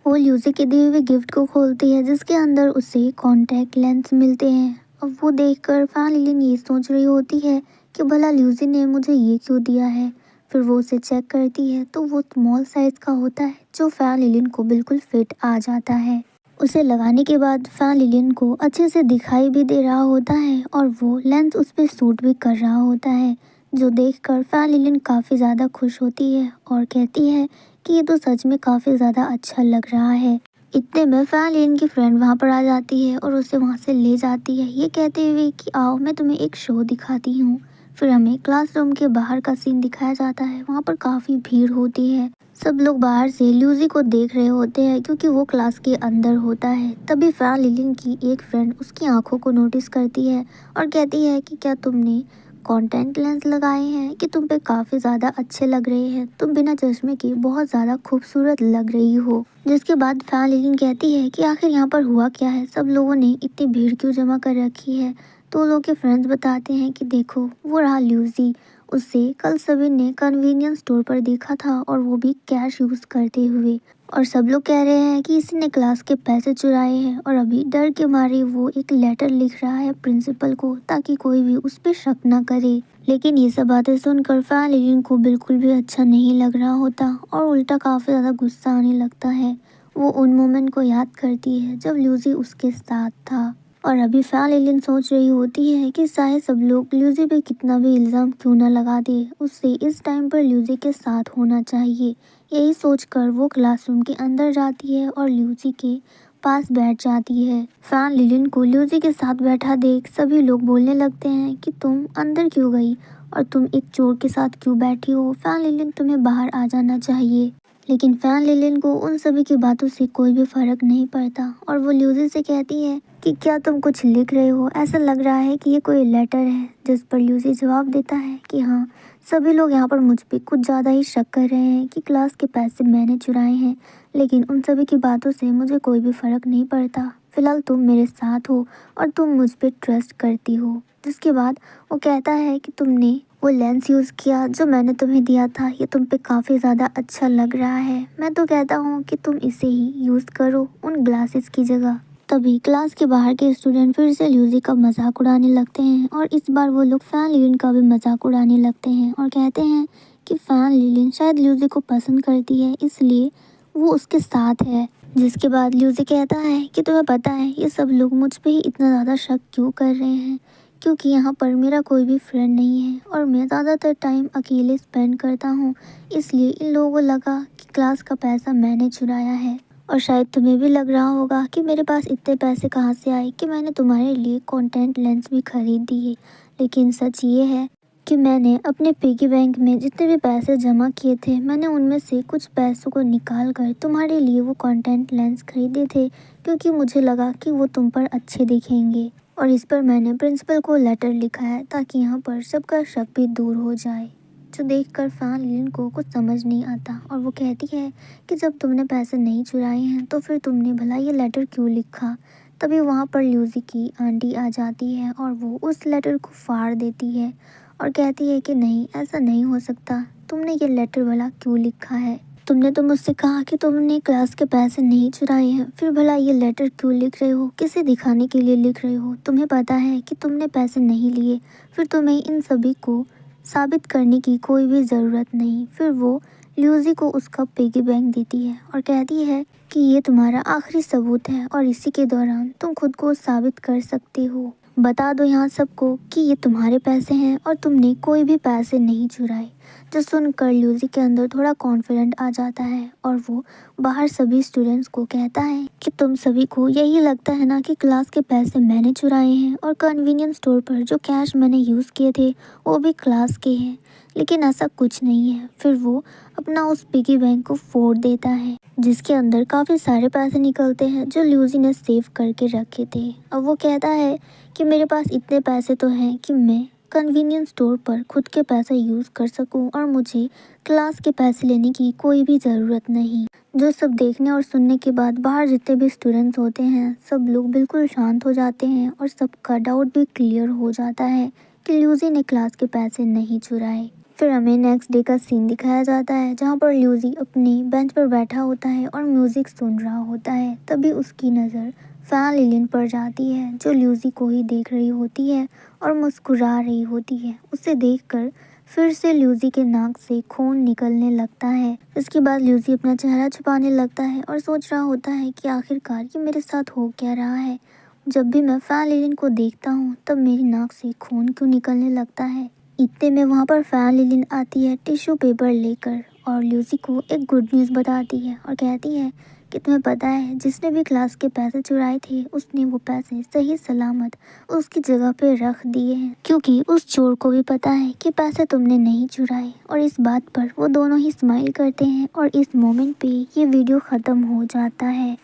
वो ल्यूसी के दिए हुए गिफ्ट को खोलती है जिसके अंदर उसे कॉन्टैक्ट लेंस मिलते हैं। अब वो देखकर फैन लिलिन ये सोच रही होती है कि भला ल्यूसी ने मुझे ये क्यों दिया है। फिर वो उसे चेक करती है तो वो स्मॉल साइज का होता है जो फैन लिलिन को बिल्कुल फिट आ जाता है। उसे लगाने के बाद फैन लिलिन को अच्छे से दिखाई भी दे रहा होता है और वो लेंस उस पर सूट भी कर रहा होता है, जो देखकर फैन लिलिन काफ़ी ज़्यादा खुश होती है और कहती है कि ये तो सच में काफ़ी ज़्यादा अच्छा लग रहा है। इतने में फैन लिलिन की फ्रेंड वहाँ पर आ जाती है और उसे वहाँ से ले जाती है, ये कहते हुए कि आओ मैं तुम्हें एक शो दिखाती हूँ। फिर हमें क्लासरूम के बाहर का सीन दिखाया जाता है। वहाँ पर काफ़ी भीड़ होती है, सब लोग बाहर से ल्यूसी को देख रहे होते हैं क्योंकि वो क्लास के अंदर होता है। तभी फैन लिलिन की एक फ्रेंड उसकी आंखों को नोटिस करती है और कहती है कि क्या तुमने कॉन्टैक्ट लेंस लगाए हैं कि तुम पे काफ़ी ज़्यादा अच्छे लग रहे हैं, तुम बिना चश्मे के बहुत ज़्यादा खूबसूरत लग रही हो। जिसके बाद फैन लिलिन कहती है कि आखिर यहाँ पर हुआ क्या है, सब लोगों ने इतनी भीड़ क्यों जमा कर रखी है। तो लोग के फ्रेंड्स बताते हैं कि देखो वो रहा ल्यूसी, उसे कल सभी ने कन्वीनियंस स्टोर पर देखा था और वो भी कैश यूज़ करते हुए। और सब लोग कह रहे हैं कि इसने क्लास के पैसे चुराए हैं और अभी डर के मारे वो एक लेटर लिख रहा है प्रिंसिपल को ताकि कोई भी उस पर शक ना करे। लेकिन ये सब बातें सुनकर फैन लिलिन को बिल्कुल भी अच्छा नहीं लग रहा होता और उल्टा काफ़ी ज़्यादा गुस्सा आने लगता है। वो उन मोमेंट को याद करती है जब ल्यूसी उसके साथ था और अभी फैन लिलिन सोच रही होती है कि शायद सब लोग ल्यूसी पे कितना भी इल्ज़ाम क्यों ना लगा दे, उससे इस टाइम पर ल्यूसी के साथ होना चाहिए। यही सोचकर वो क्लासरूम के अंदर जाती है और ल्यूसी के पास बैठ जाती है। फैन लिलिन को ल्यूसी के साथ बैठा देख सभी लोग बोलने लगते हैं कि तुम अंदर क्यों गई और तुम एक चोर के साथ क्यों बैठी हो, फैन लिलिन तुम्हें बाहर आ जाना चाहिए। लेकिन फैन लिलिन को उन सभी की बातों से कोई भी फर्क नहीं पड़ता और वो ल्यूसी से कहती है कि क्या तुम कुछ लिख रहे हो, ऐसा लग रहा है कि ये कोई लेटर है। जिस पर ल्यूसी जवाब देता है कि हाँ, सभी लोग यहाँ पर मुझ पे कुछ ज़्यादा ही शक कर रहे हैं कि क्लास के पैसे मैंने चुराए हैं, लेकिन उन सभी की बातों से मुझे कोई भी फ़र्क नहीं पड़ता। फ़िलहाल तुम मेरे साथ हो और तुम मुझ पे ट्रस्ट करती हो। जिसके बाद वो कहता है कि तुमने वो लेंस यूज़ किया जो मैंने तुम्हें दिया था, ये तुम पे काफ़ी ज़्यादा अच्छा लग रहा है। मैं तो कहता हूँ कि तुम इसे ही यूज़ करो उन ग्लासेस की जगह। तभी क्लास के बाहर के स्टूडेंट फिर से ल्यूसी का मजाक उड़ाने लगते हैं और इस बार वो लोग फैन लिलिन का भी मजाक उड़ाने लगते हैं और कहते हैं कि फैन लिलिन शायद ल्यूसी को पसंद करती है, इसलिए वो उसके साथ है। जिसके बाद ल्यूसी कहता है कि तुम्हें पता है ये सब लोग मुझ पे ही इतना ज़्यादा शक क्यों कर रहे हैं, क्योंकि यहाँ पर मेरा कोई भी फ्रेंड नहीं है और मैं ज़्यादातर टाइम अकेले स्पेंड करता हूँ, इसलिए इन लोगों को लगा कि क्लास का पैसा मैंने चुराया है। और शायद तुम्हें भी लग रहा होगा कि मेरे पास इतने पैसे कहाँ से आए कि मैंने तुम्हारे लिए कॉन्टैक्ट लेंस भी खरीद दिए। लेकिन सच ये है कि मैंने अपने पिगी बैंक में जितने भी पैसे जमा किए थे, मैंने उनमें से कुछ पैसों को निकाल कर तुम्हारे लिए वो कॉन्टैक्ट लेंस खरीदे थे, क्योंकि मुझे लगा कि वो तुम पर अच्छे दिखेंगे। और इस पर मैंने प्रिंसिपल को लेटर लिखा है ताकि यहाँ पर सबका शक भी दूर हो जाए। जो देखकर फैन लिलिन को कुछ समझ नहीं आता और वो कहती है कि जब तुमने पैसे नहीं चुराए हैं तो फिर तुमने भला ये लेटर क्यों लिखा। तभी वहाँ पर ल्यूसी की आंटी आ जाती है और वो उस लेटर को फाड़ देती है और कहती है कि नहीं, ऐसा नहीं हो सकता, तुमने ये लेटर भला क्यों लिखा है, तुमने तो मुझसे कहा कि तुमने क्लास के पैसे नहीं चुराए हैं, फिर भला ये लेटर क्यों लिख रहे हो, किसे दिखाने के लिए लिख रहे हो, तुम्हें पता है कि तुमने पैसे नहीं लिए, फिर तुम्हें इन सभी को साबित करने की कोई भी ज़रूरत नहीं। फिर वो ल्यूसी को उसका पिगी बैंक देती है और कहती है कि ये तुम्हारा आखिरी सबूत है और इसी के दौरान तुम खुद को साबित कर सकते हो। बता दो यहाँ सबको कि ये तुम्हारे पैसे हैं और तुमने कोई भी पैसे नहीं चुराए। जो सुनकर ल्यूसी के अंदर थोड़ा कॉन्फिडेंट आ जाता है और वो बाहर सभी स्टूडेंट्स को कहता है कि तुम सभी को यही लगता है ना कि क्लास के पैसे मैंने चुराए हैं और कन्वीनियंस स्टोर पर जो कैश मैंने यूज़ किए थे वो भी क्लास के हैं, लेकिन ऐसा कुछ नहीं है। फिर वो अपना उस पिगी बैंक को फोड़ देता है जिसके अंदर काफ़ी सारे पैसे निकलते हैं जो ल्यूसी ने सेव करके रखे थे। अब वो कहता है कि मेरे पास इतने पैसे तो हैं कि मैं कन्वीनियंस स्टोर पर खुद के पैसे यूज़ कर सकूं और मुझे क्लास के पैसे लेने की कोई भी ज़रूरत नहीं। जो सब देखने और सुनने के बाद बाहर जितने भी स्टूडेंट्स होते हैं सब लोग बिल्कुल शांत हो जाते हैं और सबका डाउट भी क्लियर हो जाता है कि ल्यूसी ने क्लास के पैसे नहीं चुराए। फिर हमें नेक्स्ट डे का सीन दिखाया जाता है जहाँ पर ल्यूसी अपनी बेंच पर बैठा होता है और म्यूज़िक सुन रहा होता है। तभी उसकी नज़र फैन लिलिन पर जाती है जो ल्यूसी को ही देख रही होती है और मुस्कुरा रही होती है। उसे देखकर फिर से ल्यूसी के नाक से खून निकलने लगता है। इसके बाद ल्यूसी अपना चेहरा छुपाने लगता है और सोच रहा होता है कि आखिरकार ये मेरे साथ हो क्या रहा है। जब भी मैं फैन लिलिन को देखता हूँ तब मेरी नाक से खून क्यों निकलने लगता है। इतने में वहाँ पर फैन लिलिन आती है टिश्यू पेपर लेकर और ल्यूसी को एक गुड न्यूज़ बताती है और कहती है कि तुम्हें पता है जिसने भी क्लास के पैसे चुराए थे उसने वो पैसे सही सलामत उसकी जगह पे रख दिए हैं, क्योंकि उस चोर को भी पता है कि पैसे तुमने नहीं चुराए। और इस बात पर वो दोनों ही स्माइल करते हैं और इस मोमेंट पे ये वीडियो ख़त्म हो जाता है।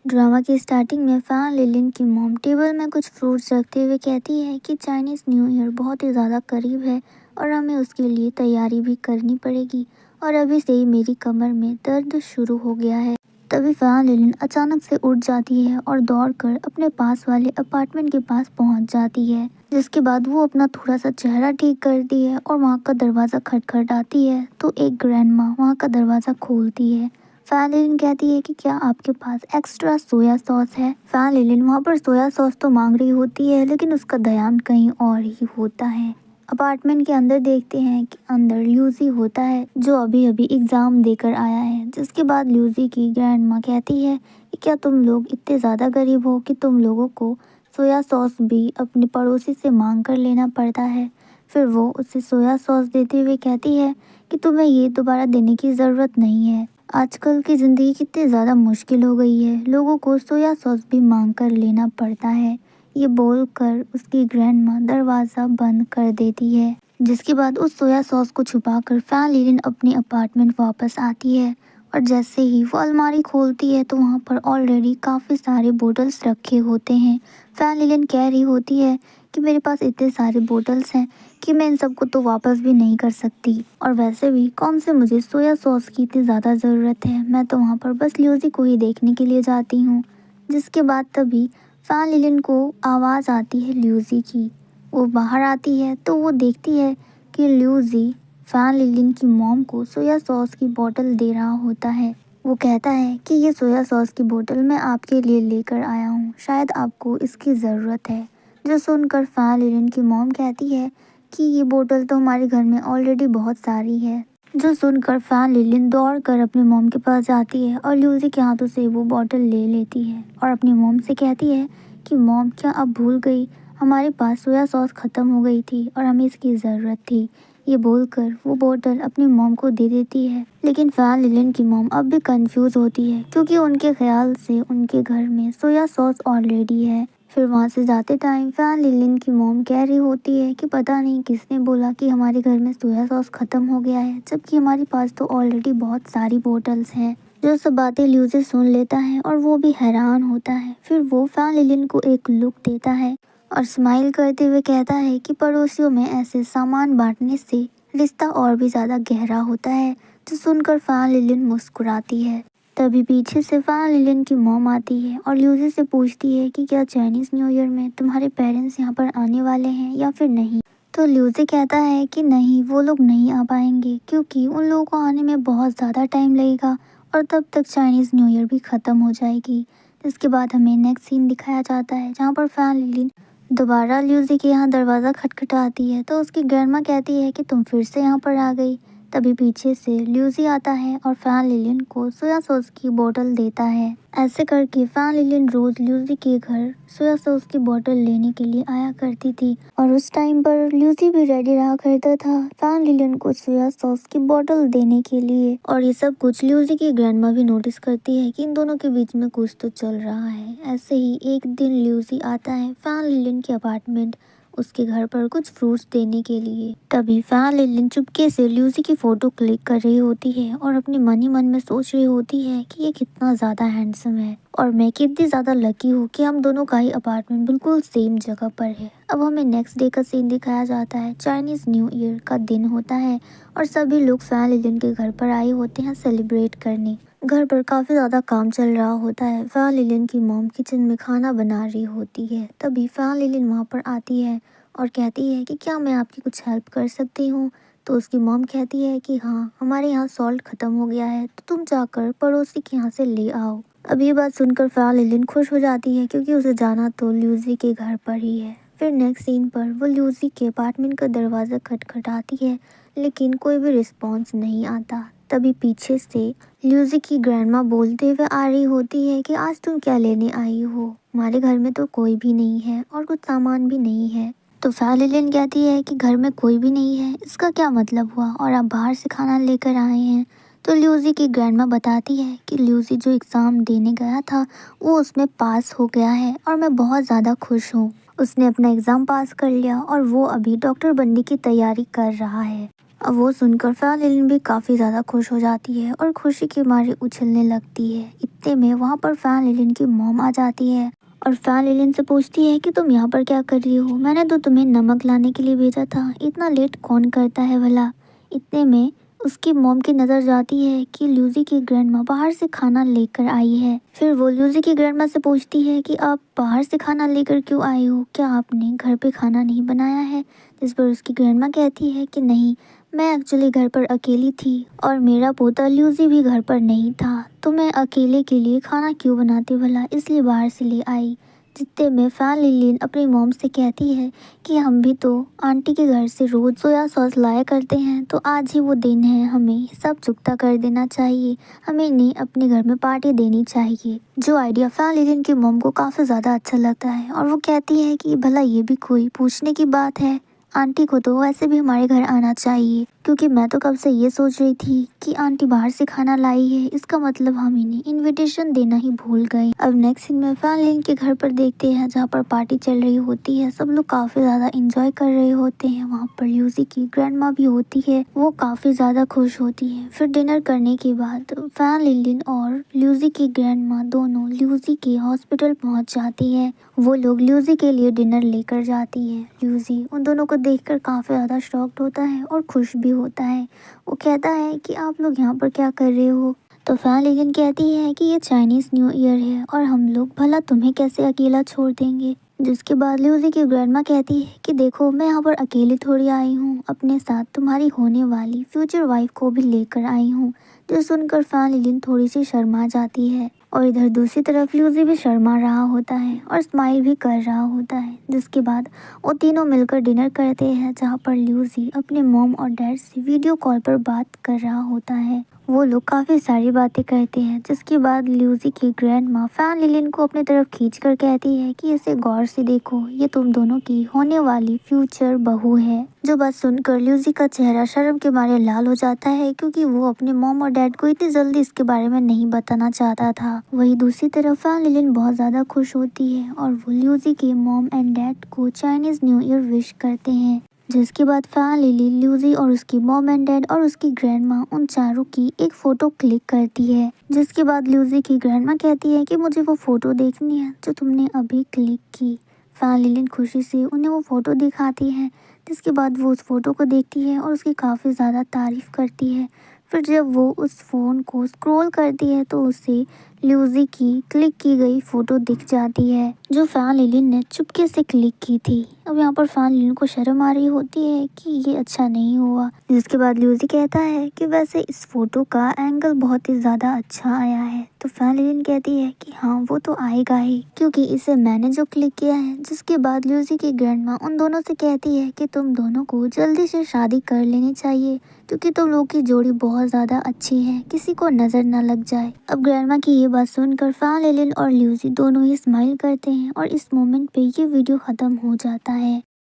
ड्रामा की स्टार्टिंग में फैन लिलिन की मॉम टेबल में कुछ फ्रूट्स रखते हुए कहती है कि चाइनीज़ न्यू ईयर बहुत ही ज़्यादा करीब है और हमें उसके लिए तैयारी भी करनी पड़ेगी और अभी से ही मेरी कमर में दर्द शुरू हो गया है। तभी फैन लिलिन अचानक से उठ जाती है और दौड़कर अपने पास वाले अपार्टमेंट के पास पहुंच जाती है। जिसके बाद वो अपना थोड़ा सा चेहरा ठीक करती है और वहाँ का दरवाज़ा खटखटाती है तो एक ग्रैंडमा वहाँ का दरवाज़ा खोलती है। फैन लिलिन कहती है कि क्या आपके पास एक्स्ट्रा सोया सॉस है। फैन लिलिन वहाँ पर सोया सॉस तो मांग रही होती है, लेकिन उसका ध्यान कहीं और ही होता है। अपार्टमेंट के अंदर देखते हैं कि अंदर ल्यूसी होता है, जो अभी अभी एग्ज़ाम देकर आया है। जिसके बाद ल्यूसी की ग्रैंड माँ कहती है कि क्या तुम लोग इतने ज़्यादा गरीब हो कि तुम लोगों को सोया सॉस भी अपने पड़ोसी से मांग कर लेना पड़ता है। फिर वो उसे सोया सॉस देते हुए कहती है कि तुम्हें ये दोबारा देने की ज़रूरत नहीं है। आजकल की ज़िंदगी कितनी ज़्यादा मुश्किल हो गई है, लोगों को सोया सॉस भी मांग कर लेना पड़ता है। ये बोलकर उसकी ग्रैंड माँ दरवाज़ा बंद कर देती है। जिसके बाद उस सोया सॉस को छुपाकर फैन लिलिन अपनी अपार्टमेंट वापस आती है और जैसे ही वो अलमारी खोलती है तो वहाँ पर ऑलरेडी काफ़ी सारे बोतल्स रखे होते हैं। फैन लिलिन कह रही होती है कि मेरे पास इतने सारे बोतल्स हैं कि मैं इन सबको तो वापस भी नहीं कर सकती, और वैसे भी कौन से मुझे सोया सॉस की इतनी ज़्यादा ज़रूरत है, मैं तो वहाँ पर बस ल्यूसी को ही देखने के लिए जाती हूँ। जिसके बाद तभी फैन लिलिन को आवाज़ आती है ल्यूसी की। वो बाहर आती है तो वो देखती है कि ल्यूसी फैन लिलिन की मॉम को सोया सॉस की बोतल दे रहा होता है। वो कहता है कि ये सोया सॉस की बोतल मैं आपके लिए लेकर आया हूँ, शायद आपको इसकी ज़रूरत है। जो सुनकर फैन लिलिन की मॉम कहती है कि ये बोतल तो हमारे घर में ऑलरेडी बहुत सारी है। जो सुनकर फैन लिलिन दौड़ कर अपनी मॉम के पास जाती है और ल्यूसी के हाथों से वो बोतल ले लेती है और अपनी मॉम से कहती है कि मॉम क्या आप भूल गई, हमारे पास सोया सॉस ख़त्म हो गई थी और हमें इसकी ज़रूरत थी। ये बोलकर वो बोतल अपनी मॉम को दे देती है, लेकिन फैन लिलिन की मॉम अब भी कंफ्यूज होती है क्योंकि उनके ख्याल से उनके घर में सोया सॉस ऑलरेडी है। फिर वहाँ से जाते टाइम फैन लिलिन की मॉम कह रही होती है कि पता नहीं किसने बोला कि हमारे घर में सोया सॉस ख़त्म हो गया है, जबकि हमारे पास तो ऑलरेडी बहुत सारी बोतल्स हैं। जो सब बातें ल्यूसी सुन लेता है और वो भी हैरान होता है। फिर वो फैन लिलिन को एक लुक देता है और स्माइल करते हुए कहता है कि पड़ोसियों में ऐसे सामान बांटने से रिश्ता और भी ज़्यादा गहरा होता है। जो सुनकर फैन लिलिन मुस्कुराती है। तभी पीछे से फैन लिलिन की मॉम आती है और ल्यूसी से पूछती है कि क्या चाइनीज़ न्यू ईयर में तुम्हारे पेरेंट्स यहाँ पर आने वाले हैं या फिर नहीं। तो ल्यूसी कहता है कि नहीं, वो लोग नहीं आ पाएंगे क्योंकि उन लोगों को आने में बहुत ज़्यादा टाइम लगेगा और तब तक चाइनीज़ न्यू ईयर भी ख़त्म हो जाएगी। इसके बाद हमें नेक्स्ट सीन दिखाया जाता है जहाँ पर फैन लिलिन दोबारा ल्यूसी के यहाँ दरवाज़ा खटखटाती है तो उसकी ग्रैंडमा कहती है कि तुम फिर से यहाँ पर आ गई। तभी पीछे से ल्यूसी आता है और फैन लिलिन को सोया सॉस की बोतल देता है। ऐसे करके फैन लिलिन रोज ल्यूसी के घर सोया सॉस की बोतल लेने के लिए आया करती थी और उस टाइम पर ल्यूसी भी रेडी रहा करता था फैन लिलिन को सोया सॉस की बोतल देने के लिए। और ये सब कुछ ल्यूसी की ग्रैंडमा भी नोटिस करती है कि इन दोनों के बीच में कुछ तो चल रहा है। ऐसे ही एक दिन ल्यूसी आता है फैन लिलिन के अपार्टमेंट उसके घर पर कुछ फ्रूट्स देने के लिए। तभी फैन लिलिन चुपके से ल्यूसी की फोटो क्लिक कर रही होती है और अपने मन ही मन में सोच रही होती है कि ये कितना ज़्यादा हैंडसम है और मैं कितनी ज़्यादा लकी हूँ कि हम दोनों का ही अपार्टमेंट बिल्कुल सेम जगह पर है। अब हमें नेक्स्ट डे का सीन दिखाया जाता है। चाइनीज़ न्यू ईयर का दिन होता है और सभी लोग फैन लिलिन के घर पर आए होते हैं सेलिब्रेट करने। घर पर काफ़ी ज़्यादा काम चल रहा होता है। फैन लिलिन की मॉम किचन में खाना बना रही होती है। तभी फैन लिलिन वहाँ पर आती है और कहती है कि क्या मैं आपकी कुछ हेल्प कर सकती हूँ। तो उसकी मॉम कहती है कि हाँ, हमारे यहाँ सॉल्ट ख़त्म हो गया है तो तुम जाकर पड़ोसी के यहाँ से ले आओ। अब ये बात सुनकर फैन लिलिन खुश हो जाती है क्योंकि उसे जाना तो ल्यूसी के घर पर ही है। फिर नेक्स्ट सीन पर वो ल्यूसी के अपार्टमेंट का दरवाज़ा खटखटाती है, लेकिन कोई भी रिस्पॉन्स नहीं आता। तभी पीछे से ल्यूसी की ग्रैंडमा बोलते हुए आ रही होती है कि आज तुम क्या लेने आई हो, हमारे घर में तो कोई भी नहीं है और कुछ सामान भी नहीं है। तो फैन लिलिन कहती है कि घर में कोई भी नहीं है, इसका क्या मतलब हुआ और आप बाहर से खाना लेकर आए हैं। तो ल्यूसी की ग्रैंडमा बताती है कि ल्यूसी जो एग्ज़ाम देने गया था वो उसमें पास हो गया है और मैं बहुत ज़्यादा खुश हूँ। उसने अपना एग्ज़ाम पास कर लिया और वो अभी डॉक्टर बनने की तैयारी कर रहा है। अब वो सुनकर फैन लिलिन भी काफ़ी ज़्यादा खुश हो जाती है और खुशी के मारे उछलने लगती है। इतने में वहाँ पर फैन लिलिन की मॉम आ जाती है और फैन लिलिन से पूछती है कि तुम यहाँ पर क्या कर रही हो, मैंने तो तुम्हें नमक लाने के लिए भेजा था, इतना लेट कौन करता है भला। इतने में उसकी मॉम की नज़र जाती है कि ल्यूसी की ग्रैंडमा बाहर से खाना लेकर आई है। फिर वो ल्यूसी की ग्रैंडमा से पूछती है कि आप बाहर से खाना लेकर क्यों आई हो, क्या आपने घर पे खाना नहीं बनाया है। जिस पर उसकी ग्रैंडमा कहती है कि नहीं, मैं एक्चुअली घर पर अकेली थी और मेरा पोता ल्यूजी भी घर पर नहीं था, तो मैं अकेले के लिए खाना क्यों बनाती भला, इसलिए बाहर से ले आई। जितने में फैन लिलियन अपनी मॉम से कहती है कि हम भी तो आंटी के घर से रोज सोया सॉस लाया करते हैं, तो आज ही वो दिन है, हमें सब चुकता कर देना चाहिए, हमें इन्हें अपने घर में पार्टी देनी चाहिए। जो आइडिया फैन लिलियन की मॉम को काफ़ी ज़्यादा अच्छा लगता है और वो कहती है कि भला ये भी कोई पूछने की बात है, आंटी को तो वैसे भी हमारे घर आना चाहिए, क्योंकि मैं तो कब से ये सोच रही थी कि आंटी बाहर से खाना लाई है, इसका मतलब हम इन्हें इनविटेशन देना ही भूल गए। अब नेक्स्ट सीन में फैन के घर पर देखते हैं जहाँ पर पार्टी चल रही होती है, सब लोग काफी ज्यादा एंजॉय कर रहे होते हैं। वहाँ पर ल्यूजी की ग्रैंडमा भी होती है, वो काफी ज्यादा खुश होती है। फिर डिनर करने के बाद फैन लिलियन और ल्यूजी की ग्रैंडमा दोनों ल्यूजी के हॉस्पिटल पहुँच जाती है। वो लोग ल्यूजी के लिए डिनर लेकर जाती है। ल्यूजी उन दोनों को देखकर काफी ज्यादा शॉक्ड होता है और खुश भी होता है। वो कहता है कि आप लोग यहाँ पर क्या कर रहे हो? तो फैन लिलियन कहती है कि ये चाइनीज न्यू ईयर है और हम लोग भला तुम्हें कैसे अकेला छोड़ देंगे। जिसके बाद ल्यूजी की ग्रैंडमा कहती है कि देखो, मैं यहाँ पर अकेली थोड़ी आई हूँ, अपने साथ तुम्हारी होने वाली फ्यूचर वाइफ को भी लेकर आई हूँ। जो सुनकर फैन लिलियन थोड़ी सी शर्मा जाती है और इधर दूसरी तरफ ल्यूजी भी शर्मा रहा होता है और स्माइल भी कर रहा होता है। जिसके बाद वो तीनों मिलकर डिनर करते हैं, जहाँ पर ल्यूजी अपने मॉम और डैड से वीडियो कॉल पर बात कर रहा होता है। वो लोग काफ़ी सारी बातें करते हैं। जिसके बाद ल्यूजी की ग्रैंडमा फैन लिलियन को अपनी तरफ खींचकर कहती है कि इसे गौर से देखो, ये तुम दोनों की होने वाली फ्यूचर बहू है। जो बात सुनकर ल्यूजी का चेहरा शर्म के मारे लाल हो जाता है, क्योंकि वो अपने मॉम और डैड को इतनी जल्दी इसके बारे में नहीं बताना चाहता था। वहीं दूसरी तरफ फैन लिलियन बहुत ज़्यादा खुश होती है और वो ल्यूजी के मॉम एंड डैड को चाइनीज़ न्यू ईयर विश करते हैं। जिसके बाद फैन लिली, ल्यूजी और उसकी मॉम एंड डैड और उसकी ग्रैंडमा उन चारों की एक फ़ोटो क्लिक करती है। जिसके बाद ल्यूजी की ग्रैंडमा कहती है कि मुझे वो फ़ोटो देखनी है जो तुमने अभी क्लिक की। फैन लिलियन खुशी से उन्हें वो फ़ोटो दिखाती है। जिसके बाद वो उस फ़ोटो को देखती है और उसकी काफ़ी ज़्यादा तारीफ़ करती है। फिर जब वो उस फ़ोन को स्क्रॉल करती है तो उसे ल्यूजी की क्लिक की गई फ़ोटो दिख जाती है, जो फैन लिलियन ने चुपके से क्लिक की थी। अब यहाँ पर फैन लिलियन को शर्म आ रही होती है कि ये अच्छा नहीं हुआ। जिसके बाद ल्यूजी कहता है कि वैसे इस फ़ोटो का एंगल बहुत ही ज़्यादा अच्छा आया है। तो फैन लिलियन कहती है कि हाँ, वो तो आएगा ही, क्योंकि इसे मैंने जो क्लिक किया है। जिसके बाद ल्यूजी की ग्रैंडमा उन दोनों से कहती है कि तुम दोनों को जल्दी से शादी कर लेनी चाहिए, क्योंकि तुम लोग की जोड़ी बहुत ज़्यादा अच्छी है, किसी को नज़र न लग जाए। अब ग्रैंडमा की ये बात सुनकर फैन लिलियन और ल्यूजी दोनों ही स्माइल करते हैं और इस मोमेंट पे ये वीडियो ख़त्म हो जाता है।